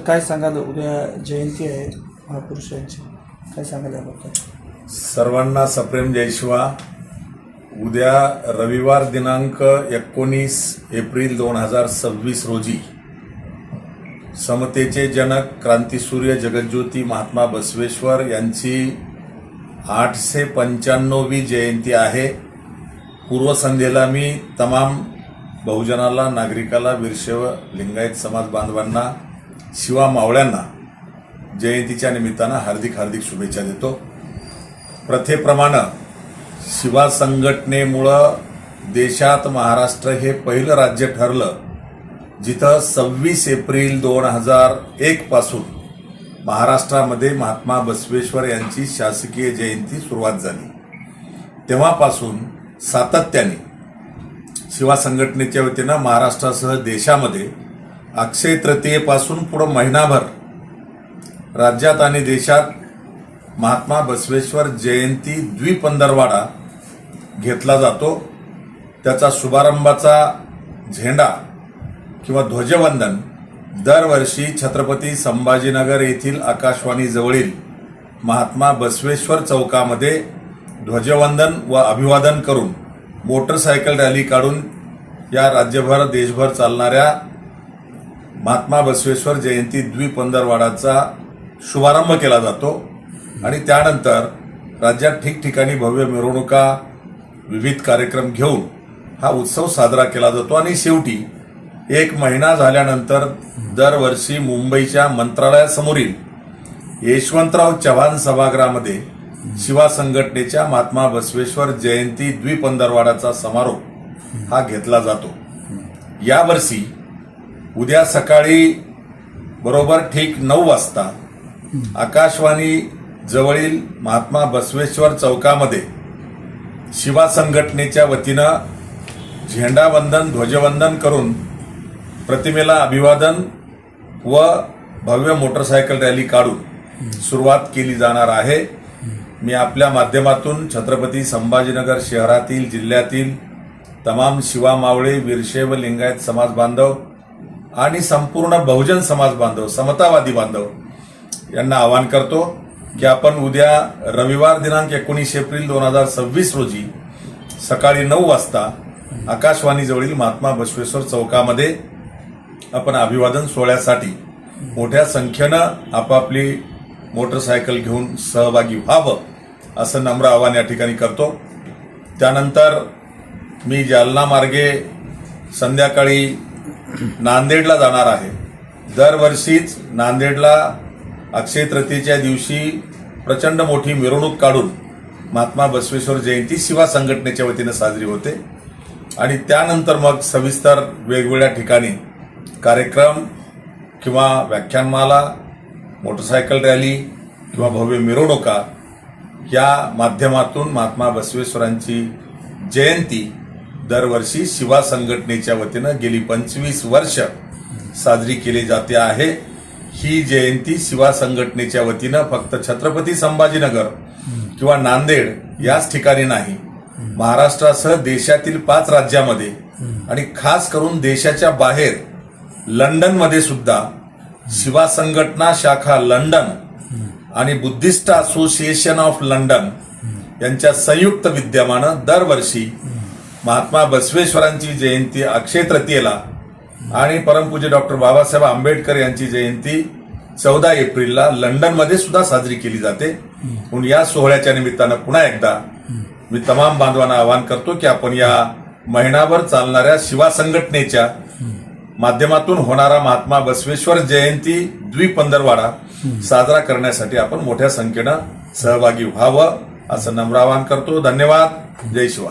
काय सांगाल, उद्या जयंती आहे महापुरुषांची, काय सांगाल याबद्दल? सर्वांना सप्रेम जय शिवा. उद्या रविवार दिनांक 19 एप्रिल 2026 रोजी समतेचे जनक क्रांतीसूर्य जगज्योती महात्मा बसवेश्वर यांची 895वी जयंती आहे. पूर्वसंध्येला मी तमाम बहुजनाला, नागरिकाला, वीरशैव लिंगायत समाज बांधवांना, शिवा मावळ्यांना जयंतीच्या निमित्तानं हार्दिक हार्दिक शुभेच्छा देतो. प्रथेप्रमाणे शिवा संघटनेमुळं देशात महाराष्ट्र हे पहिलं राज्य ठरलं जिथं 26 एप्रिल 2001 पासून महाराष्ट्रामध्ये महात्मा बसवेश्वर यांची शासकीय जयंती सुरुवात झाली. तेव्हापासून सातत्याने शिवा संघटनेच्या वतीनं महाराष्ट्रासह देशामध्ये अक्षय तृतीयेपासून पुढे महिनाभर राज्यात आणि देशात महात्मा बसवेश्वर जयंती द्विपंधरवाडा घेतला जातो. त्याचा शुभारंभाचा झेंडा किंवा ध्वजवंदन दरवर्षी छत्रपती संभाजीनगर येथील आकाशवाणी जवळील महात्मा बसवेश्वर चौकामध्ये ध्वजवंदन व अभिवादन करून मोटरसायकल रॅली काढून या राज्यभर देशभर चालणाऱ्या महात्मा बसवेश्वर जयंती द्विपंधरवाडाचा शुभारंभ केला जातो. आणि त्यानंतर राज्यात ठिकठिकाणी भव्य मिरवणुका, विविध कार्यक्रम घेऊन हा उत्सव साजरा केला जातो. आणि शेवटी 1 महिना झाल्यानंतर दरवर्षी मुंबईच्या मंत्रालयासमोरील यशवंतराव चव्हाण सभागृहामध्ये शिवा संघटनेच्या महात्मा बसवेश्वर जयंती द्विपंधरवाडाचा समारोप हा घेतला जातो. यावर्षी उद्या सकाळी बरोबर ठीक 9 वाजता आकाशवाणी जवळील महात्मा बसवेश्वर चौकामध्ये शिवा संघटनेच्या वतीनं झेंडावंदन, ध्वजवंदन करून प्रतिमेला अभिवादन व भव्य मोटरसायकल रॅली काढून सुरुवात केली जाणार आहे. मी आपल्या माध्यमातून छत्रपती संभाजीनगर शहरातील, जिल्ह्यातील तमाम शिवा मावळे, वीरशैव लिंगायत समाज बांधव आणि संपूर्ण बहुजन समाज बांधव, समतावादी बांधव यांना आवाहन करतो की आपण उद्या रविवार दिनांक 19 एप्रिल 2026 रोजी सकाळी 9 वाजता आकाशवाणीजवळील महात्मा बसवेश्वर चौकामध्ये आपण अभिवादन सोहळ्यासाठी मोठ्या संख्येनं आपापली मोटरसायकल घेऊन सहभागी व्हावं असं नम्र आवाहन या ठिकाणी करतो. त्यानंतर मी जालना मार्गे संध्याकाळी नांदेडला जाणार आहे. दरवर्षीच नांदेडला अक्षय तृतीयेच्या दिवशी प्रचंड मोठी मिरवणूक काढून महात्मा बसवेश्वर जयंती शिवा संघटनेच्या वतीनं साजरी होते. आणि त्यानंतर मग सविस्तर वेगवेगळ्या ठिकाणी कार्यक्रम किंवा व्याख्यानमाला, मोटरसायकल रॅली किंवा भव्य मिरवणुका या माध्यमातून महात्मा बसवेश्वरांची जयंती दरवर्षी शिवा संघटनेच्या वतीनं गेली 25 वर्ष साजरी केली जाते आहे. ही जयंती शिवा संघटनेच्या वतीनं फक्त छत्रपती संभाजीनगर किंवा नांदेड याच ठिकाणी नाही, महाराष्ट्रासह देशातील 5 राज्यामध्ये आणि खास करून देशाच्या बाहेर लंडनमध्ये सुद्धा शिवा संघटना शाखा लंडन आणि बुद्धिस्ट असोसिएशन ऑफ लंडन यांच्या संयुक्त विद्यमानं दरवर्षी महात्मा बसवेश्वरांची जयंती अक्षय तृतीयेला आणि परमपूज्य डॉक्टर बाबासाहेब आंबेडकर यांची जयंती 14 एप्रिलला लंडनमध्ये सुद्धा साजरी केली जाते. म्हणून या सोहळ्याच्या निमित्तानं पुन्हा एकदा मी तमाम बांधवांना आवाहन करतो की आपण या महिनाभर चालणाऱ्या शिवा संघटनेच्या माध्यमातून होणारा महात्मा बसवेश्वर जयंती द्विपंधरवाडा साजरा करण्यासाठी आपण मोठ्या संख्येनं सहभागी व्हावं असं नम्र आवाहन करतो. धन्यवाद. जय शिवा.